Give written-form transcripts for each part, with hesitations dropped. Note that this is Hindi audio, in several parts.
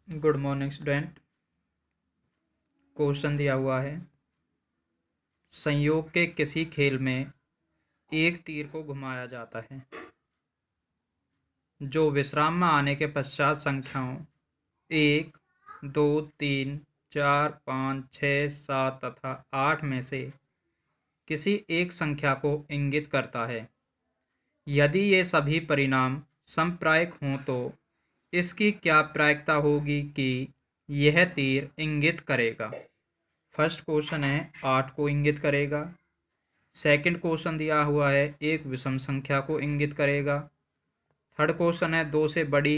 Good morning student. क्वेश्चन दिया हुआ है, संयोग के किसी खेल में एक तीर को घुमाया जाता है जो विश्राम में आने के पश्चात संख्याओं 1, 2, 3, 4, 5, 6, 7 तथा 8 में से किसी एक संख्या को इंगित करता है। यदि ये सभी परिणाम समप्रायिक हों तो इसकी क्या प्रायिकता होगी कि यह तीर इंगित करेगा। फर्स्ट क्वेश्चन है 8 को इंगित करेगा। सेकंड क्वेश्चन दिया हुआ है एक विषम संख्या को इंगित करेगा। थर्ड क्वेश्चन है 2 से बड़ी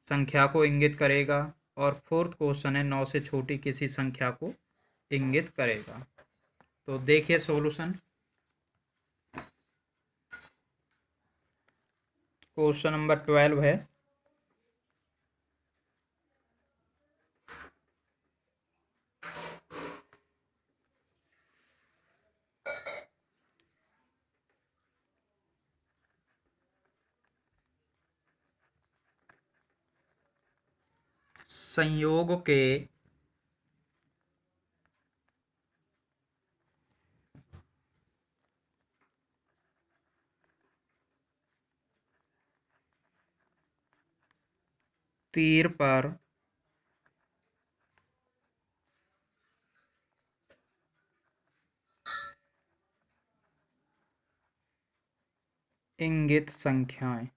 संख्या को इंगित करेगा। और फोर्थ क्वेश्चन है 9 से छोटी किसी संख्या को इंगित करेगा। तो देखिए सॉल्यूशन। क्वेश्चन नंबर 12 है, संयोग के तीर पर इंगित संख्याएं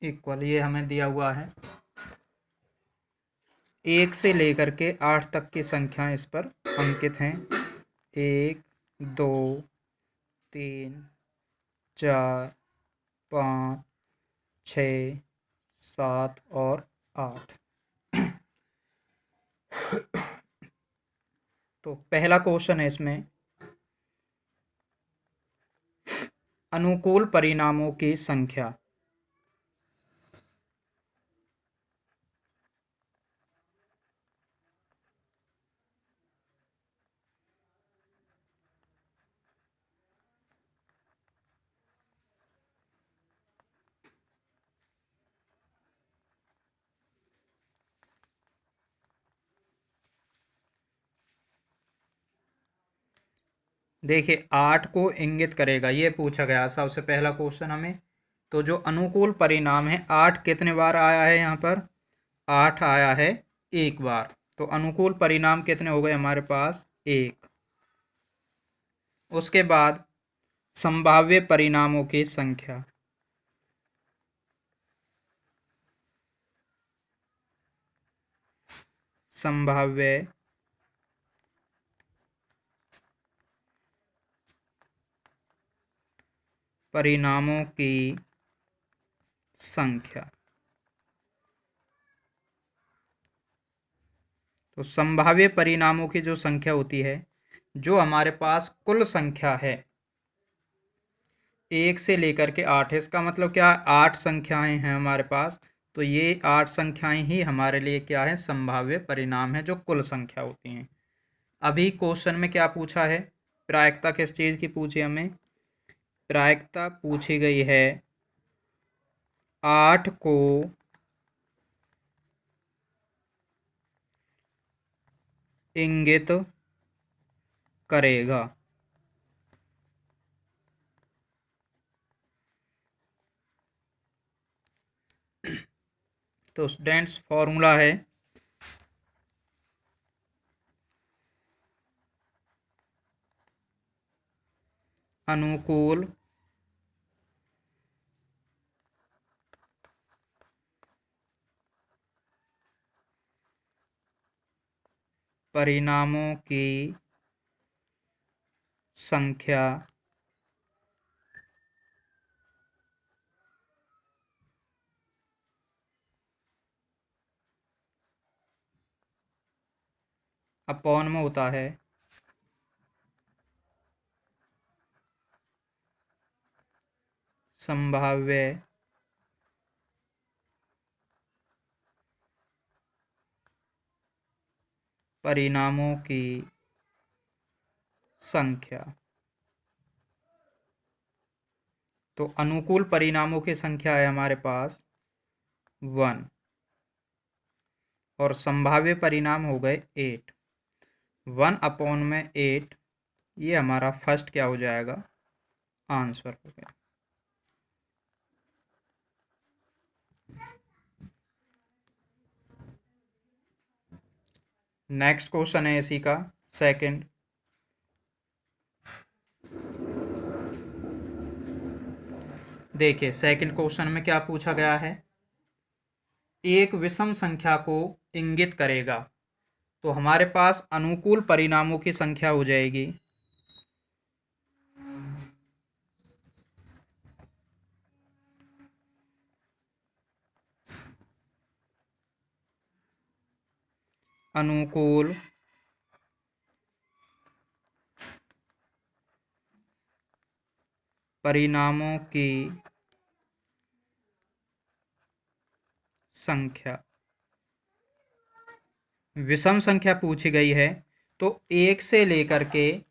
इक्वल, ये हमें दिया हुआ है 1 से लेकर के 8 तक की संख्याएं इस पर अंकित हैं। 1, 2, 3, 4, 5, 6, 7 और 8। तो पहला क्वेश्चन है इसमें, अनुकूल परिणामों की संख्या। देखिए 8 को इंगित करेगा, ये पूछा गया सबसे पहला क्वेश्चन हमें। तो जो अनुकूल परिणाम है 8 कितने बार आया है यहाँ पर, 8 आया है एक बार। तो अनुकूल परिणाम कितने हो गए हमारे पास, 1। उसके बाद संभाव्य परिणामों की संख्या। संभाव्य परिणामों की संख्या। तो संभाव्य परिणामों की जो संख्या होती है, जो हमारे पास कुल संख्या है 1 से लेकर के 8 है, इसका मतलब क्या, 8 संख्याएं हैं हमारे पास। तो ये 8 संख्याएं ही हमारे लिए क्या है, संभाव्य परिणाम है जो कुल संख्या होती हैं। अभी क्वेश्चन में क्या पूछा है, प्रायिकता किस चीज़ की पूछी हमें, प्रायिकता पूछी गई है 8 को इंगित करेगा। तो स्टूडेंट्स फॉर्मूला है अनुकूल परिणामों की संख्या अपॉन में होता है संभाव्य परिणामों की संख्या। तो अनुकूल परिणामों की संख्या है हमारे पास 1 और संभाव्य परिणाम हो गए 8। 1/8 ये हमारा फर्स्ट क्या हो जाएगा, आंसर हो गया। नेक्स्ट क्वेश्चन है इसी का सेकंड। देखिए सेकंड क्वेश्चन में क्या पूछा गया है, एक विषम संख्या को इंगित करेगा। तो हमारे पास अनुकूल परिणामों की संख्या हो जाएगी अनुकूल परिणामों की संख्या। विषम संख्या पूछी गई है तो 1 से लेकर के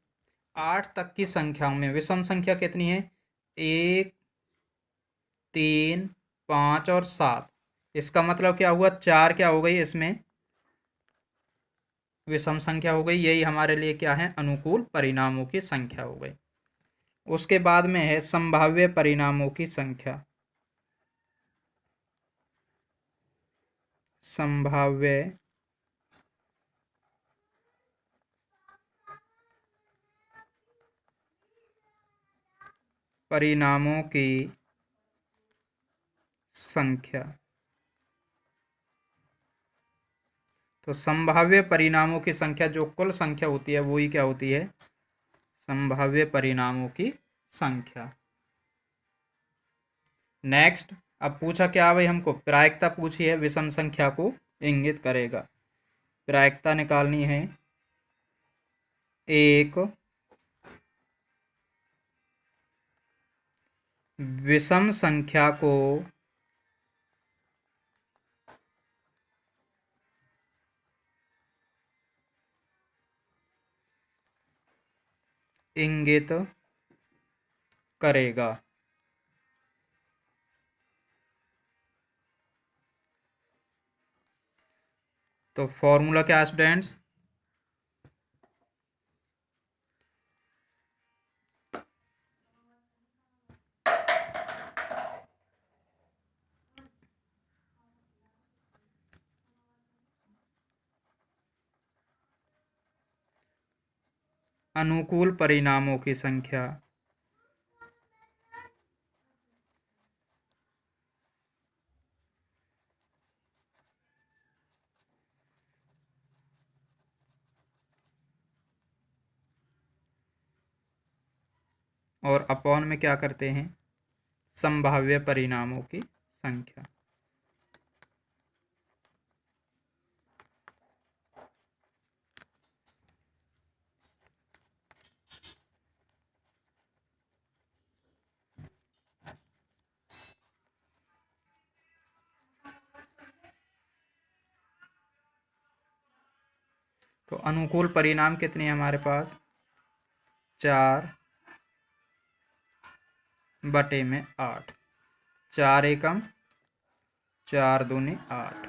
8 तक की संख्याओं में विषम संख्या कितनी है, 1, 3, 5 और 7। इसका मतलब क्या हुआ, 4 क्या हो गई इसमें विषम संख्या हो गई। यही हमारे लिए क्या है, अनुकूल परिणामों की संख्या हो गई। उसके बाद में है संभाव्य परिणामों की संख्या। संभाव्य परिणामों की संख्या। तो संभाव्य परिणामों की संख्या जो कुल संख्या होती है वही क्या होती है, संभाव्य परिणामों की संख्या। नेक्स्ट अब पूछा क्या भाई, हमको प्रायिकता पूछी है, विषम संख्या को इंगित करेगा। प्रायिकता निकालनी है। एक विषम संख्या को इंगित करेगा। तो फॉर्मूला क्या स्टूडेंट्स, अनुकूल परिणामों की संख्या और अपॉन में क्या करते हैं, संभाव्य परिणामों की संख्या। तो अनुकूल परिणाम कितने हैं हमारे पास, 4/8। 4 एकम 4 दूनी 8,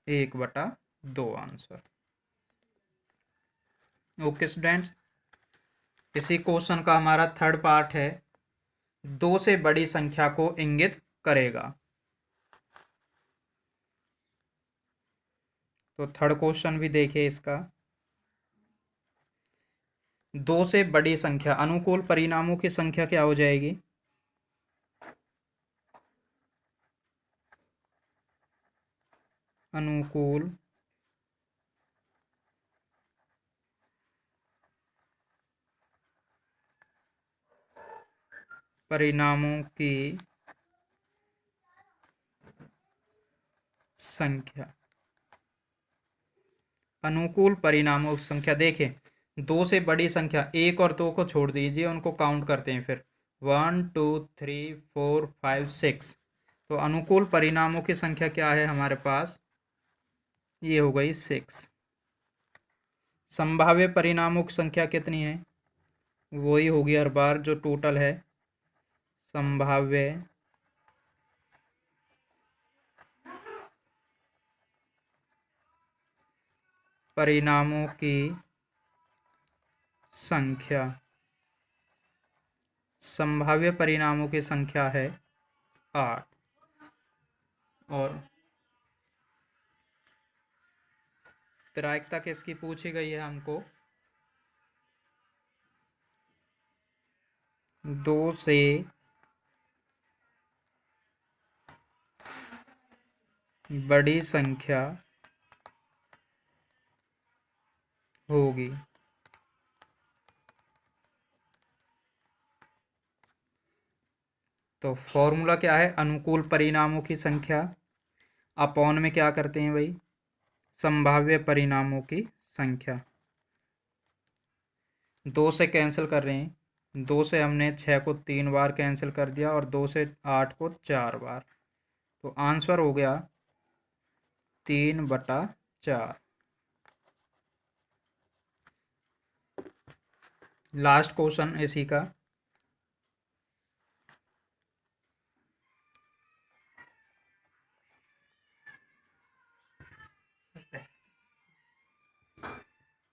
1/2 आंसर। ओके स्टूडेंट्स, इसी क्वेश्चन का हमारा थर्ड पार्ट है, 2 से बड़ी संख्या को इंगित करेगा। तो थर्ड क्वेश्चन भी देखिए इसका, 2 से बड़ी संख्या, अनुकूल परिणामों की संख्या क्या हो जाएगी, अनुकूल परिणामों की संख्या। अनुकूल परिणामों की संख्या देखें, 2 से बड़ी संख्या, 1 और 2 को छोड़ दीजिए, उनको काउंट करते हैं फिर, 1 2 3 4 5 6। तो अनुकूल परिणामों की संख्या क्या है हमारे पास, ये हो गई 6। संभाव्य परिणामों की संख्या कितनी है, वही होगी हर बार जो टोटल है संभाव्य परिणामों की संख्या। संभाव्य परिणामों की संख्या है 8 और प्रायिकता किसकी पूछी गई है हमको? 2 से बड़ी संख्या होगी। तो फॉर्मूला क्या है? अनुकूल परिणामों की संख्या अपॉन में क्या करते हैं भाई? संभाव्य परिणामों की संख्या। 2 से कैंसिल कर रहे हैं। 2 से हमने 6 को 3 बार कैंसिल कर दिया और 2 से 8 को 4 बार। तो आंसर हो गया 3/4। लास्ट क्वेश्चन इसी का।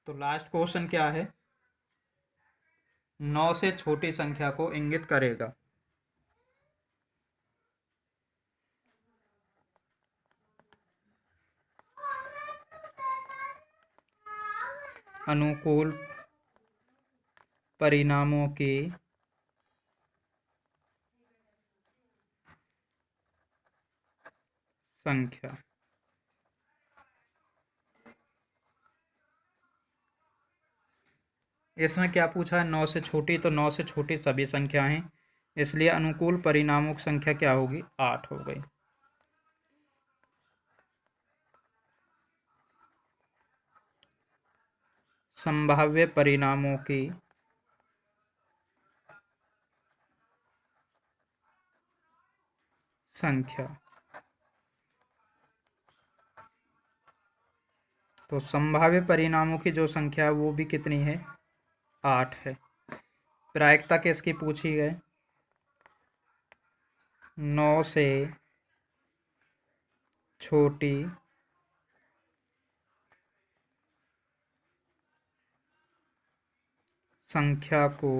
तो लास्ट क्वेश्चन क्या है? 9 से छोटी संख्या को इंगित करेगा। अनुकूल परिणामों की संख्या। इसमें क्या पूछा है? 9 से छोटी, तो 9 से छोटी सभी संख्याएं हैं, इसलिए अनुकूल परिणामों की संख्या क्या होगी? 8 हो गई। संभाव्य परिणामों की संख्या। तो संभाव्य परिणामों की जो संख्या है वो भी कितनी है? 8 है। प्रायिकता किसकी पूछी है? 9 से छोटी संख्या को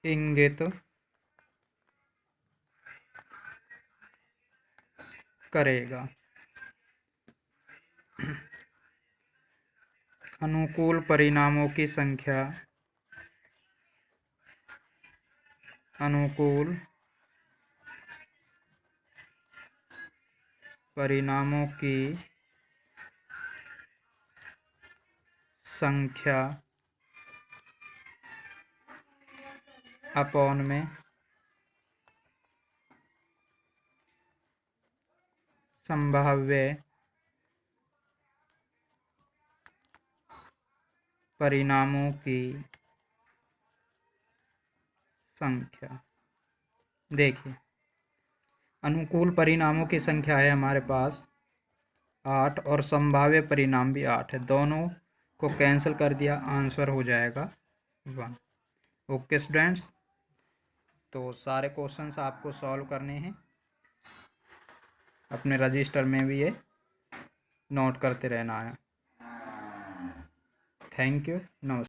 इंगित करेगा। अनुकूल परिणामों की संख्या। अनुकूल परिणामों की संख्या अपॉन में संभाव्य परिणामों की संख्या। देखिए, अनुकूल परिणामों की संख्या है हमारे पास 8 और संभाव्य परिणाम भी 8 है। दोनों को कैंसिल कर दिया, आंसर हो जाएगा 1। ओके स्टूडेंट्स, तो सारे क्वेश्चंस आपको सॉल्व करने हैं। अपने रजिस्टर में भी ये नोट करते रहना है। Thank you. नमस्कार।